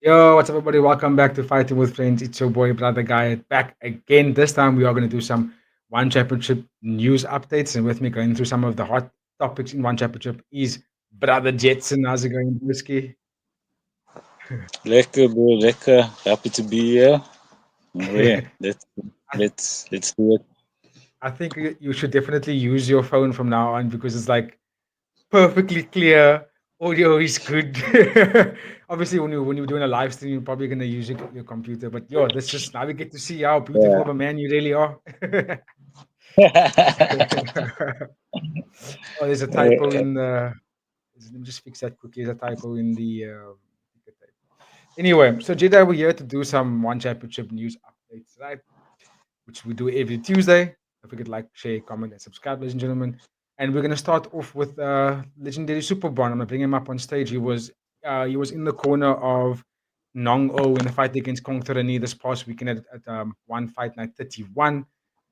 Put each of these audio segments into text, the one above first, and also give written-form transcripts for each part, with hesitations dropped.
Yo, what's up, everybody? Welcome back to Fighting with Friends. It's your boy, Brother Guy, back again. This time, we are going to do some One Championship news updates. And with me, going through some of the hot topics in One Championship is Brother Jetson. How's it going, Whiskey? Lekker bro, lekker. Happy to be here. Yeah, I, let's do it. I think you should definitely use your phone from now on because it's like perfectly clear. Audio is good. Obviously, when you're doing a live stream, you're probably gonna use your computer. But yo, let's just now we get to see how beautiful of a man you really are. Oh, there's a typo Yeah. in the. Let me just fix that quickly. There's a typo in the. Ticker tape. Anyway, so Jedi, we're here to do some One Championship news updates, right? Which we do every Tuesday. Don't forget to like, share, comment, and subscribe, ladies and gentlemen. And we're gonna start off with legendary Superbon. I'm gonna bring him up on stage. He was in the corner of Nong O in the fight against Kong Thorani this past weekend at one fight night 31.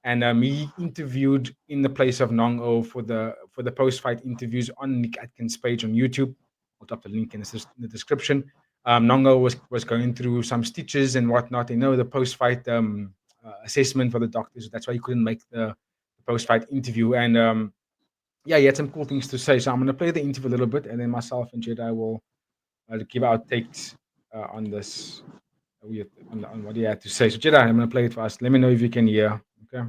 And he interviewed in the place of Nong O for the post fight interviews on Nick Atkins' page on YouTube. I'll drop the link in the description. Nongo was going through some stitches and whatnot. The post fight assessment for the doctors. That's why he couldn't make the post fight interview. And yeah, he had some cool things to say. So I'm going to play the interview a little bit, and then myself and Jedi will give our takes on this. On what he had to say. So Jedi, I'm going to play it for us. Let me know if you can hear. Okay.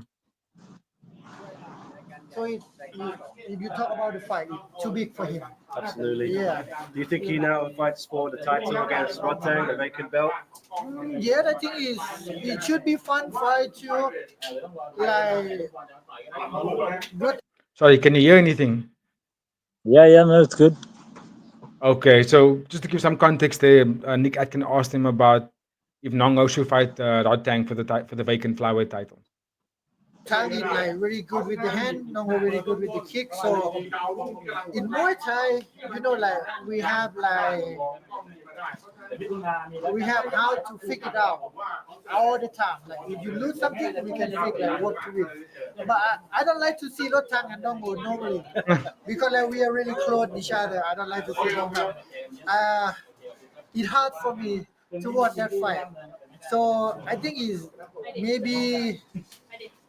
So if you talk about the fight, it's too big for him. Absolutely. Yeah. Do you think he now fights for the title against Rotang, the vacant belt? Yeah, I think it should be fun fight too. Like good. Sorry, can you hear anything? Yeah, no, it's good. Okay, so just to give some context there, Nick Atkin asked him about if Nongo should fight Rodtang for the vacant flyweight title. Tang is like very good with the hand, Nongo very good with the kick. So in Muay Thai, like we have how to figure it out all the time. Like if you lose something, we can figure like what to win. But I don't like to see Rotang and Nongo normally because like we are really close each other. I don't like to see Nongo. Uh, it's hard for me to watch that fight. So I think is maybe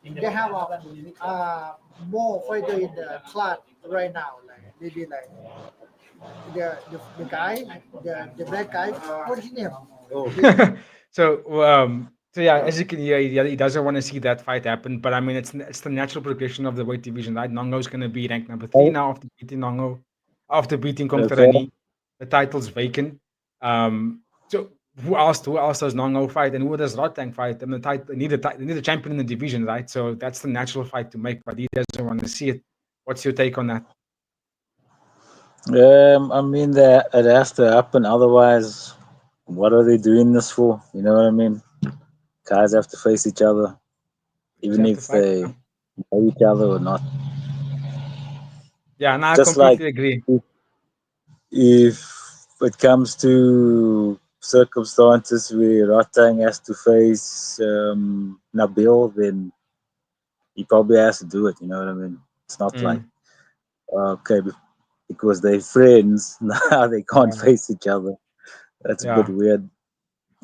they have a more fighter in the class right now. Like maybe like the guy, the black guy. What's his name? Oh, So yeah, as you can hear, he doesn't want to see that fight happen. But I mean, it's the natural progression of the weight division, right? Nongo's going to be ranked number 3 Oh, now after beating Kong okay. Tarani. The title's vacant. So who else does Nongo fight, and who does Rotang fight? And the title they need a champion in the division, right? So that's the natural fight to make. But he doesn't want to see it. What's your take on that? I mean that it has to happen. Otherwise, what are they doing this for? You know what I mean? Guys have to face each other, They just even have to if fight. they know each other or not. Yeah, and I Just like completely agree. if it comes to circumstances where Ratang has to face Nabil, then he probably has to do it. You know what I mean? It's not like Mm, okay because they're friends now they can't yeah, face each other. That's a bit yeah. weird.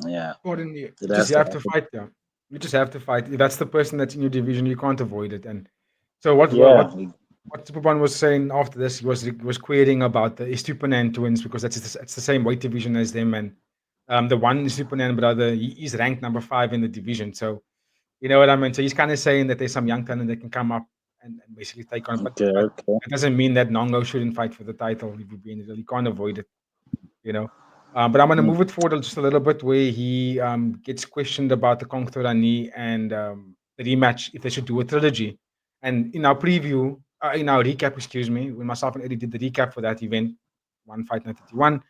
Yeah, Gordon, it just has you to have to happen. fight. Yeah, you just have to fight. If that's the person that's in your division, you can't avoid it. And so what what Yeah, what what Superbon was saying after this, he was querying about the Estupinan twins because it's the same weight division as them, and the one Estupinan brother he's ranked number 5 in the division. So you know what I mean. So he's kind of saying that there's some young talent that can come up and basically take on, okay, but okay. that doesn't mean that Nongo shouldn't fight for the title if you be in it. You can't avoid it. you know. But I'm going to Mm, move it forward just a little bit where he gets questioned about the Kongtorani and the rematch, if they should do a trilogy. And in our recap, excuse me, when myself and Eddie did the recap for that event, One Fight Night 31,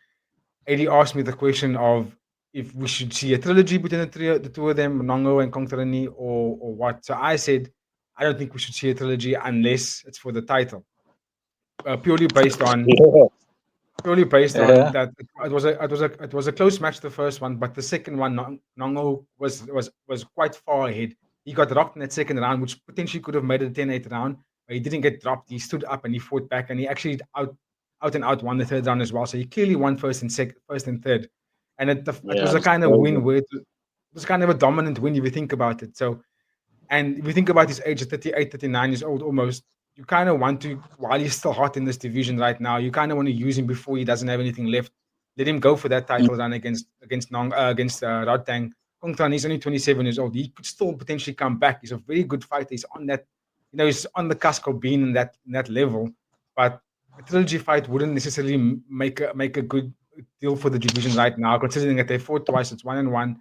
Eddie asked me the question of if we should see a trilogy between the two of them, Nongo and Kongtorani, or what. So I said, I don't think we should see a trilogy unless it's for the title, purely based on yeah, purely based on yeah. that it was a close match the first one, but the second one Nongo was quite far ahead. He got dropped in that second round, which potentially could have made it a 10-8 round, but he didn't get dropped. He stood up and he fought back, and he actually out and out won the third round as well. So he clearly won first and third. and it Yeah, was a I'm kind of surprised. win where it was kind of a dominant win if you think about it. So, and if you think about his age, at 38, 39 years old almost, you kind of want to, while he's still hot in this division right now, you kind of want to use him before he doesn't have anything left. Let him go for that Mm, title run against Rodtang. Kongtan, he's only 27 years old. He could still potentially come back. He's a very good fighter. He's on that, he's on the cusp of being in that level. But a trilogy fight wouldn't necessarily make a good deal for the division right now, considering that they fought twice. It's 1-1.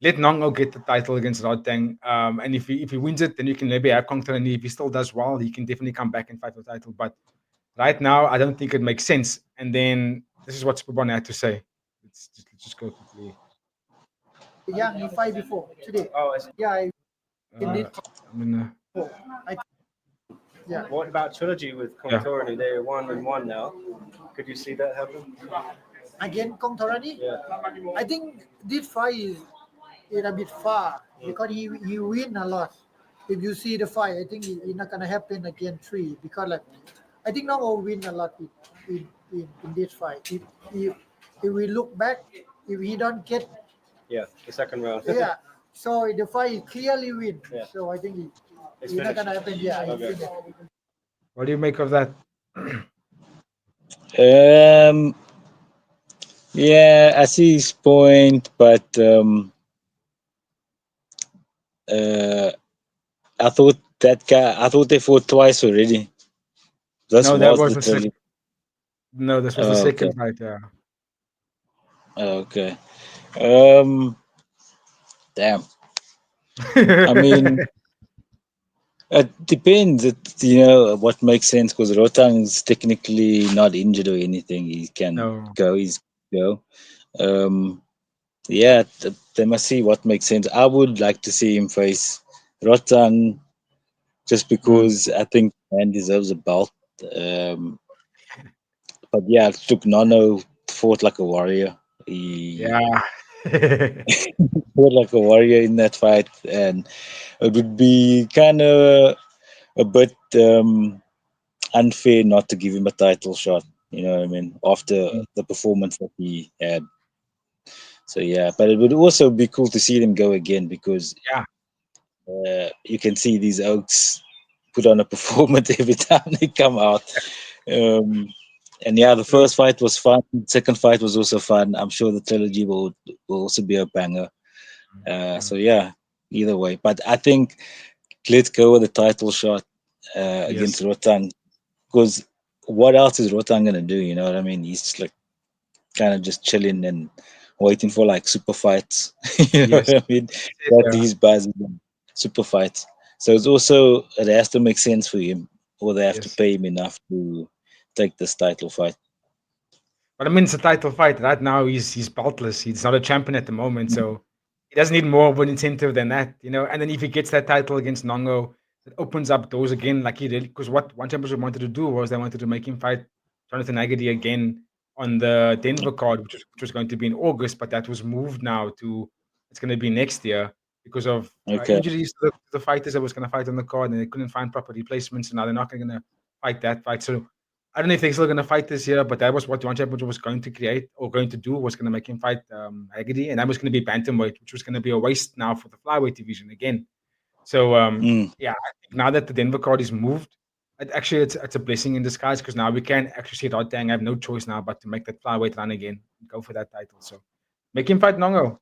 Let Nongo get the title against Rodtang. And if he wins it, then you can maybe have Kongtan. And if he still does well, he can definitely come back and fight for the title. But right now, I don't think it makes sense. And then this is what Superbon had to say. Let's just go quickly. Young, he fight before today. Oh, Yeah, I Uh, did. I'm gonna, I, yeah. what about trilogy with yeah. Contorni? They're 1-1 now. Could you see that happen? Again, Kong Torani. Yeah. I think this fight is a bit far because he win a lot. If you see the fight, I think it's not gonna happen again three because like I think Nong will win a lot in this fight. If we look back, if he don't get Yeah, the second round. yeah, so the fight is clearly win. Yeah. So I think It's it's not finished. gonna happen. Yeah, it's Okay. finished. What do you make of that? Um, yeah, I see his point, but uh, I thought they fought twice already. This No, that was was the the second. trilogy. No, this was the Oh, okay. second fight. Yeah. Okay. Um, damn. I mean, it depends. What makes sense because Rotang's technically not injured or anything. He can No. go. He's go. Um, yeah, they must see what makes sense. I would like to see him face Rotang just Mm, because I think man deserves a belt. Um, but yeah, look, Nono fought like a warrior. He yeah. fought like a warrior in that fight, and it would be kind of a bit unfair not to give him a title shot. You know what I mean? After Mm, the performance that he had. So yeah, but it would also be cool to see them go again because yeah. you can see these oaks put on a performance every time they come out. Um, and yeah, the True. first fight was fun. Second fight was also fun. I'm sure the trilogy will also be a banger. Mm, So yeah, either way. But I think let's go with the title shot yes. against Rotang because what else is Rotang gonna do? You know what I mean? He's just like kind of just chilling and waiting for like super fights. You know Yes. what I mean? That's it, That yeah. these buzzing super fights. So it has to make sense for him, or they have to Yes. pay him enough to take this title fight. But I mean, it's a title fight. Right now, he's beltless. He's not a champion at the moment, so he doesn't need more of an incentive than that. And then if he gets that title against Nongo, it opens up doors again, like he did. Because what one championship wanted to do was they wanted to make him fight Jonathan Agadi again on the Denver card, which was going to be in August, but that was moved now to it's going to be next year because of Okay. injuries to the fighters that was going to fight on the card, and they couldn't find proper replacements. So now they're not going to fight that fight. So I don't know if they're still going to fight this year, but that was what John Championship was going to create or going to do, was going to make him fight Haggerty, and that was going to be bantamweight, which was going to be a waste now for the flyweight division again. So Mm, yeah, I think now that the Denver card is moved, it's a blessing in disguise because now we can actually see Rodtang have no choice now but to make that flyweight run again and go for that title. So make him fight Nongo.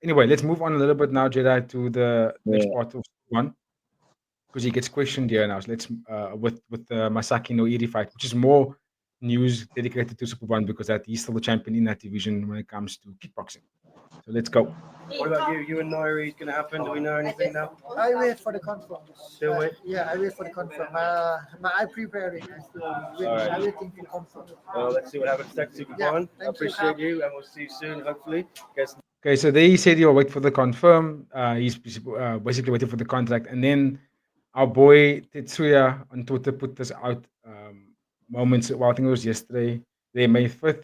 Anyway, let's move on a little bit now, Jedi, to the next yeah. part of one because he gets questioned here now. So let's with the Masaaki Noiri fight, which is more news dedicated to Superbon because that he's still the champion in that division when it comes to kickboxing. So let's go. What about you? You and Noiri is going to happen? Do we know anything now? I wait for the confirm. Still wait? Yeah, I wait for the confirm. I preparing. I still Alright. I waiting for confirm. Well, let's see what happens next week, Yeah, Superbon. I thank you. appreciate you, and we'll see you soon, hopefully. Guess Okay, so they said he'll wait for the confirm. He's basically waiting for the contract, and then our boy Tetsuya on Twitter put this out moments. Well, I think it was yesterday, May 5th.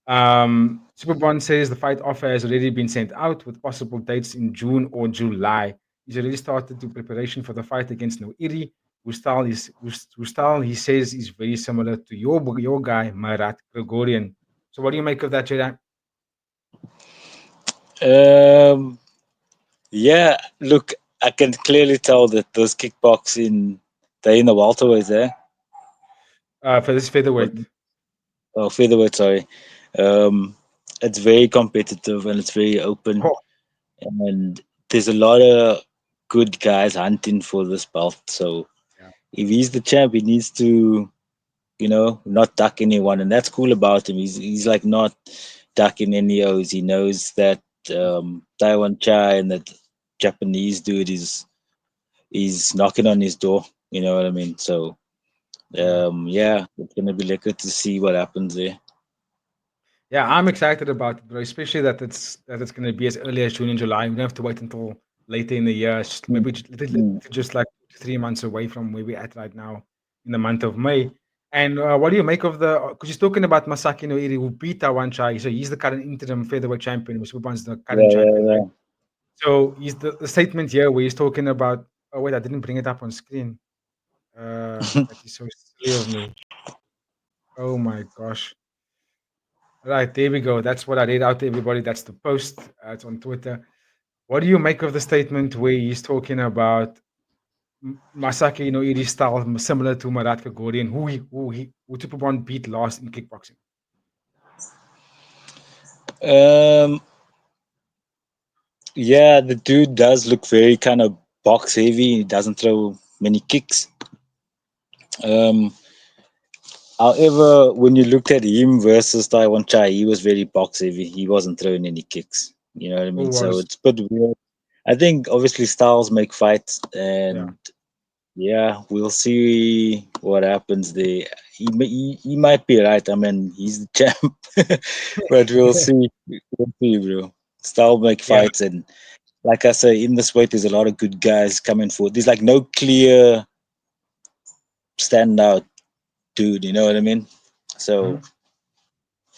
Superbon says the fight offer has already been sent out with possible dates in June or July. He's already started to preparation for the fight against Noiri, whose style he says is very similar to your guy Marat Grigorian. So what do you make of that, Jada? Um, yeah, look, I can clearly tell that those kickboxing, they're in the welterweights there. For this featherweight. Oh, featherweight, sorry. Um, it's very competitive and it's very open, Oh, and there's a lot of good guys hunting for this belt. So yeah. if he's the champ, he needs to, not duck anyone, and that's cool about him. He's like not ducking any O's. He knows that Taiwan Chai and that Japanese dude is knocking on his door. You know what I mean? So Yeah. yeah, it's gonna be good to see what happens there. Yeah, I'm excited about it, bro. Especially that it's going to be as early as June and July. We don't have to wait until later in the year. It's just Mm, maybe mm. just like 3 months away from where we're at right now in the month of May. And what do you make of the? Because he's talking about Masaaki Noiri, who beat Tawan Chai. So he's the current interim featherweight champion. Superbon's the current Yeah, yeah, champion, right? yeah. So he's the statement here where he's talking about. Oh wait, I didn't bring it up on screen. That is so silly of me. Oh my gosh. Right, there we go. That's what I read out to everybody. That's the post. It's on Twitter. What do you make of the statement where he's talking about Masaki Noiri style similar to Marat Grigorian, who Superbon beat last in kickboxing? Um, yeah, the dude does look very kind of box heavy. He doesn't throw many kicks. Um, However, when you looked at him versus Taiwan Chai, he was very box heavy. He wasn't throwing any kicks. You know what I Who mean? So was it's a bit weird. I think obviously styles make fights, yeah. and yeah, we'll see what happens there. He might be right. I mean, he's the champ, but we'll see. We'll see, bro. Style make Yeah. fights, and like I say, in this weight, there's a lot of good guys coming forward. There's like no clear standout dude. You know what I mean? So Mhm.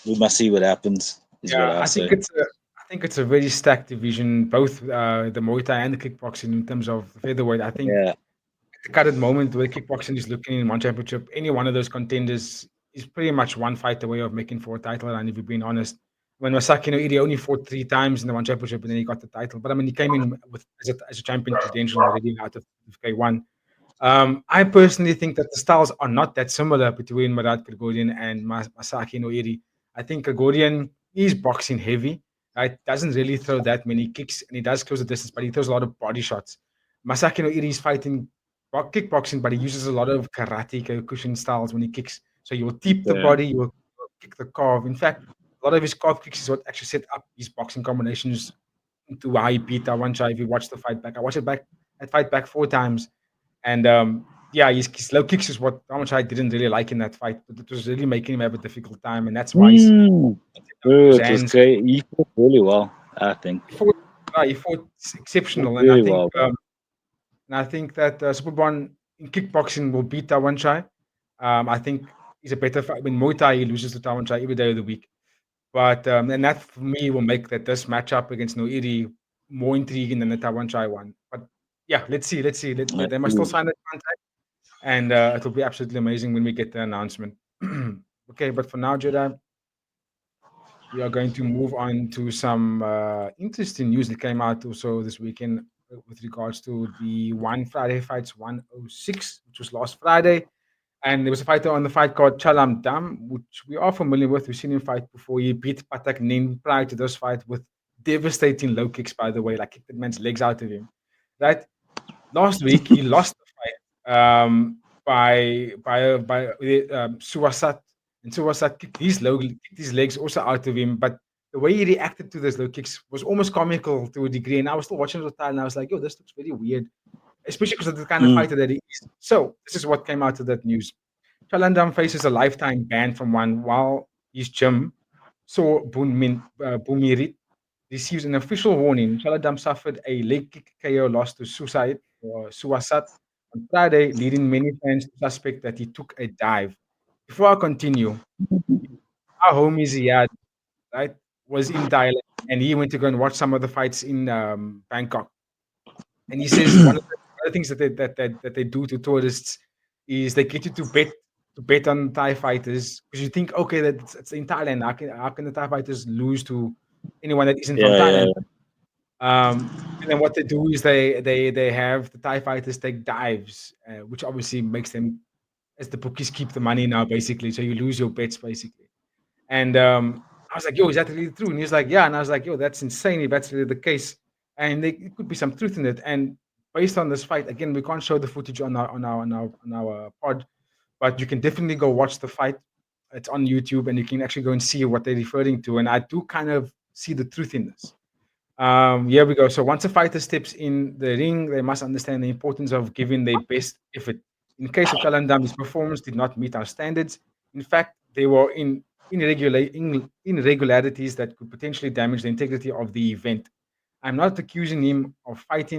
we must see what happens. Is what Yeah, I say. I think it's a very stacked division, both the Muay Thai and the kickboxing in terms of featherweight. I think Yeah, the current moment where kickboxing is looking in one championship, any one of those contenders is pretty much one fight away of making for a title. And if you're being honest, when Masaki Noiri only fought 3 times in the one championship and then he got the title. But I mean, he came in with as a champion credential already out of K1. I personally think that the styles are not that similar between Marat Grigorian and Masaaki Noiri. I think Grigorian is boxing heavy, right? Doesn't really throw that many kicks, and he does close the distance, but he throws a lot of body shots. Masaaki Noiri is fighting kickboxing, but he uses a lot of karate, Kyokushin styles when he kicks. So you will teep the yeah. body, you will kick the calf. In fact, a lot of his calf kicks is what actually set up his boxing combinations into how he beat one If you watch the fight back, I watched it back, that fight back 4 times and yeah, his low kicks is what Ramonchai didn't really like in that fight, but it was really making him have a difficult time, and that's why he's Mm. those It was hands. great. He fought really well. I think He fought, he fought fought exceptional, very well, bro. and I think that Superbon in kickboxing will beat Tawanchai. I think he's a better fight. When Muay Thai he loses to Tawanchai every day of the week, but and that for me will make that this matchup against Noiri more intriguing than the Tawanchai one. But yeah, let's see, they must still Mm. sign that contract. And it will be absolutely amazing when we get the announcement. Okay, but for now, Jedi, we are going to move on to some interesting news that came out also this weekend with regards to the One Friday Fights 106, which was last Friday. And there was a fighter on the fight called Chalamdam, which we are familiar with. We've seen him fight before. He beat Patak Nin prior to this fight with devastating low kicks, by the way, like kicked the man's legs out of him. Right? Last week, he lost the fight by Suesat, and Suesat kicked his legs also out of him. But the way he reacted to those low kicks was almost comical to a degree. And I was still watching it with time, and I was like, "Yo, this looks very weird," especially because of the kind of Mm. fighter that he is. So this is what came out of that news. Chalandam faces a lifetime ban from one while his gym, So Bumirit, receives an official warning. Chaladam suffered a leg kick KO loss to Suasat on Friday, leading many fans to suspect that he took a dive. Before I continue, our homie Ziad, right, was in Thailand and he went to go and watch some of the fights in Bangkok. And he says one of the things that they do to tourists is they get you to bet on Thai fighters because you think, okay, that it's in Thailand. How can the Thai fighters lose to anyone that isn't from Yeah, yeah, Thailand? And then what they do is they have the Thai fighters take dives, which obviously makes them, as the bookies keep the money now, basically. So you lose your bets, basically. And I was like, "Yo, is that really true?" And he was like, "Yeah." And I was like, "Yo, that's insane if that's really the case." And it could be some truth in it. And based on this fight, again, we can't show the footage on our pod, but you can definitely go watch the fight. It's on YouTube, and you can actually go and see what they're referring to. And I do kind of see the truth in this. Here we go. So once a fighter steps in the ring, they must understand the importance of giving their best effort. In the case of Chalamdam, his performance did not meet our standards. In fact, there were irregularities that could potentially damage the integrity of the event. I'm not accusing him of fight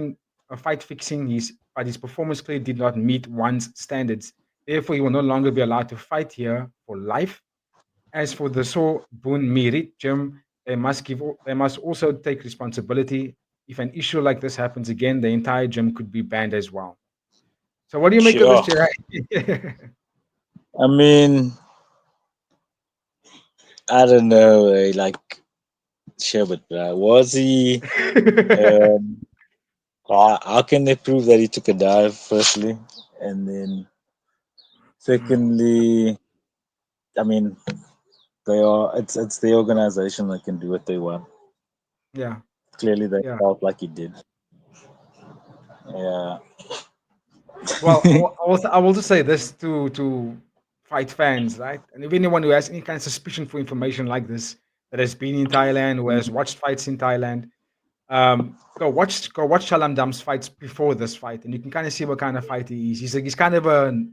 fixing but his performance clearly did not meet one's standards. Therefore, he will no longer be allowed to fight here for life. As for the Sorbonne Merit gym, they must also take responsibility. If an issue like this happens again, the entire gym could be banned as well. So what do you make of this, Sure. Jirai? I mean, I don't know. Like, sure, but was he? Um, how can they prove that he took a dive? Firstly, and then Mhm. secondly, I mean, they are. It's the organization that can do what they want. Yeah, Clearly, they yeah. felt like he did. Yeah. Well, I will just say this to fight fans, right? And if anyone who has any kind of suspicion for information like this that has been in Thailand, who has watched fights in Thailand, go watch Chalamdam's fights before this fight, and you can kind of see what kind of fighter he is. He's kind of a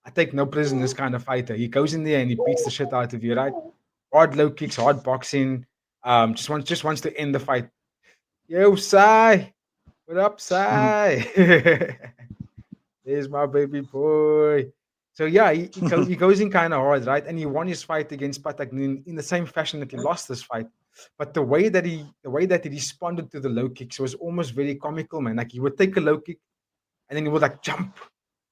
I take no prisoners kind of fighter. He goes in there and he beats the shit out of you, right? Hard low kicks, hard boxing. Just wants to end the fight. Yo, Sai, what up, Sai? There's my baby boy. So yeah, he goes in kind of hard, right? And he won his fight against Patagnin in the same fashion that he lost this fight. But the way that he responded to the low kicks was almost very comical, man. Like he would take a low kick and then he would like jump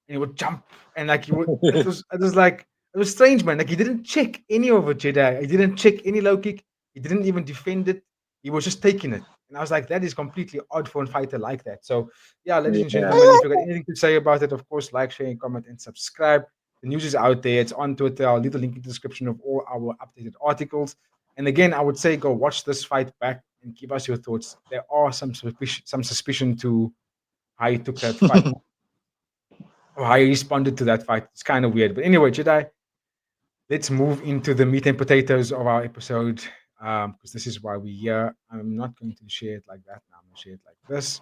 and he would jump and like he would. It was like it was strange, man. Like he didn't check any of it, Jedi. He didn't check any low kick. He didn't even defend it. He was just taking it. And I was like, that is completely odd for a fighter like that. So yeah, ladies and Yeah. gentlemen, if you've got anything to say about it, of course, like, share, and comment, and subscribe. The news is out there. It's on Twitter. I'll leave the link in the description of all our updated articles. And again, I would say go watch this fight back and give us your thoughts. There are some suspicion to how he took that fight or how he responded to that fight. It's kind of weird. But anyway, Jedi, let's move into the meat and potatoes of our episode because this is why we're here. I'm not going to share it like that now. I'm going to share it like this.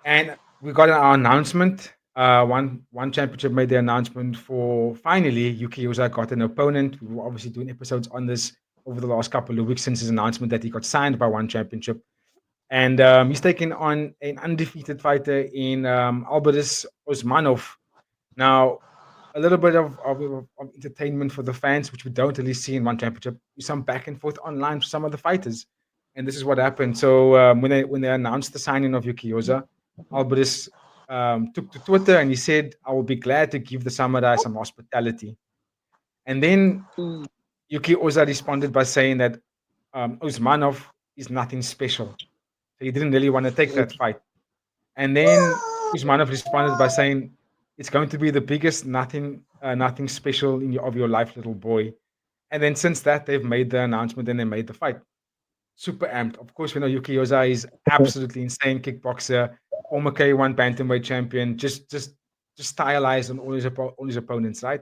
And we got our announcement. One championship made the announcement for finally Yuki Yoza got an opponent. We were obviously doing episodes on this over the last couple of weeks since his announcement that he got signed by one championship. And he's taking on an undefeated fighter in Elbrus Osmanov. Now, a little bit of entertainment for the fans, which we don't really see in one championship. Some back and forth online for some of the fighters, and this is what happened. So when they announced the signing of Yuki Yoza, Alvarez took to Twitter and he said, "I will be glad to give the samurai some hospitality." And then Yuki Yoza responded by saying that Usmanov is nothing special, so he didn't really want to take that fight. And then Usmanov responded by saying, "It's going to be the biggest nothing special of your life, little boy." And then since that, they've made the announcement and they made the fight. Super amped. Of course, we know Yuki Yoza is absolutely insane kickboxer, former K-1 Bantamweight champion, just stylized on all his opponents, right?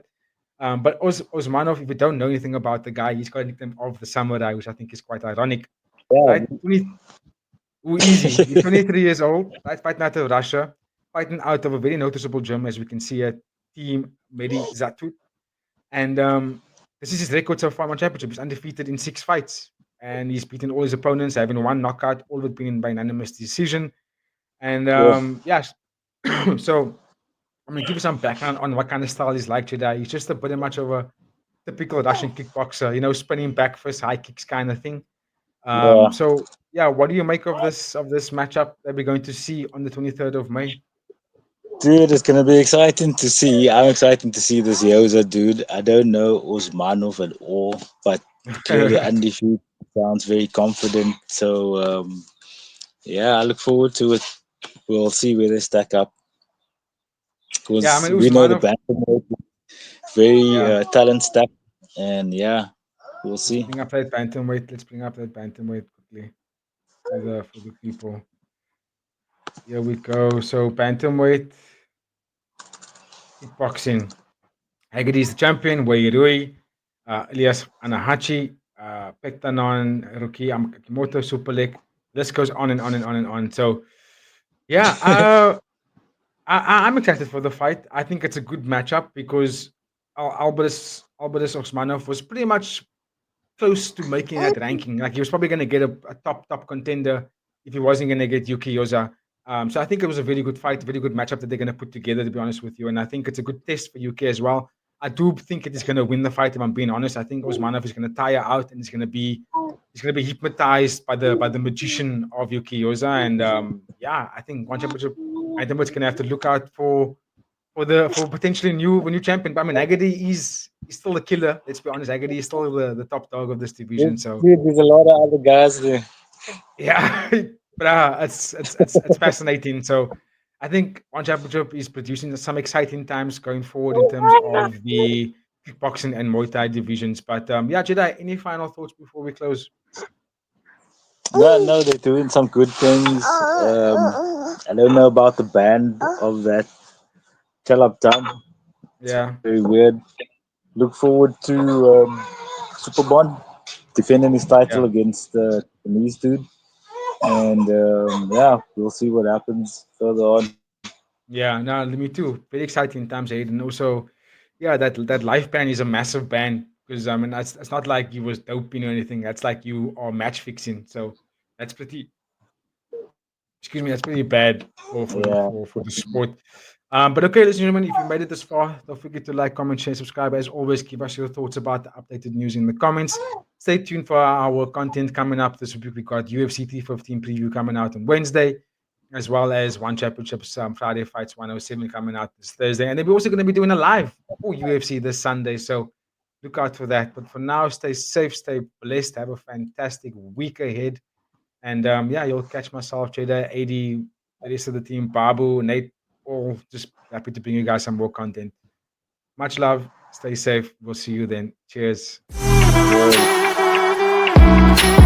But Osmanov, if you don't know anything about the guy, he's got a nickname of the Samurai, which I think is quite ironic, Yeah. right? Easy. He's 23 years old, right? Fighting out of Russia, fighting out of a very noticeable gym, as we can see at Team Medi Zatut. And this is his record so far on championship. He's undefeated in 6 fights. And he's beaten all his opponents, having one knockout, all of it being by unanimous decision. And Sure. yeah, so I'm going to give you some background on what kind of style he's like today. He's just a pretty much of a typical Russian kickboxer, spinning back first high kicks kind of thing. Yeah. So yeah, what do you make of this matchup that we're going to see on the 23rd of May? Dude, it's gonna be exciting to see. I'm excited to see this Yoza dude. I don't know Usmanov at all, but clearly undefeated sounds very confident. So yeah, I look forward to it. We'll see where they stack up Yeah, I because mean we know the Usmanov. bantamweight very Yeah, talent stack, and yeah, we'll let's see. bring up that bantamweight. Let's bring up that bantamweight quickly for the people. Here we go. So bantamweight kickboxing. Haggerty is the champion. Wairui, Elias Anahachi, Pektanon, Ruki Amakimoto, Superlik. This goes on and on and on and on. So yeah, I'm excited for the fight. I think it's a good matchup because Elbrus Osmanov was pretty much close to making that ranking. Like he was probably going to get a top contender if he wasn't going to get Yuki Yoza. So I think it was a very good fight, very good matchup that they're going to put together. To be honest with you, and I think it's a good test for UK as well. I do think it is going to win the fight. If I'm being honest, I think Osmanov is going to tire out and he's going to be hypnotized by the magician of Yuki Yoza. And yeah, I think one championship, Bantamweight's going to have to look out for potentially new champion. But I mean, Agadi is still a killer. Let's be honest, Agadi is still the top dog of this division. So There's a lot of other guys there. yeah, but it's fascinating. So I think One Championship is producing some exciting times going forward in terms of the kickboxing and Muay Thai divisions. But yeah, Jedi, any final thoughts before we close? No, no, they're doing some good things. I don't know about the band of that Chalamdam. Yeah, Very weird. Look forward to Superbon defending his title yeah. against the Chinese dude. And yeah, we'll see what happens further on. Yeah, no, me too. Very exciting times ahead, and also, yeah, that life ban is a massive ban because I mean, it's not like you was doping or anything. That's like you are match fixing. So that's pretty. Excuse me, that's pretty bad Yeah. for the sport. But okay, ladies and gentlemen, if you made it this far, don't forget to like, comment, share, subscribe. As always, give us your thoughts about the updated news in the comments. Stay tuned for our content coming up this week. We got UFC 315 preview coming out on Wednesday, as well as One Championships Friday Fights 107 coming out this Thursday. And then we're also going to be doing a live for UFC this Sunday. So look out for that. But for now, stay safe, stay blessed. Have a fantastic week ahead. And yeah, you'll catch myself, Jada, 80, the rest of the team, Babu, Nate, all just happy to bring you guys some more content. Much love. Stay safe. We'll see you then. Cheers. Yeah.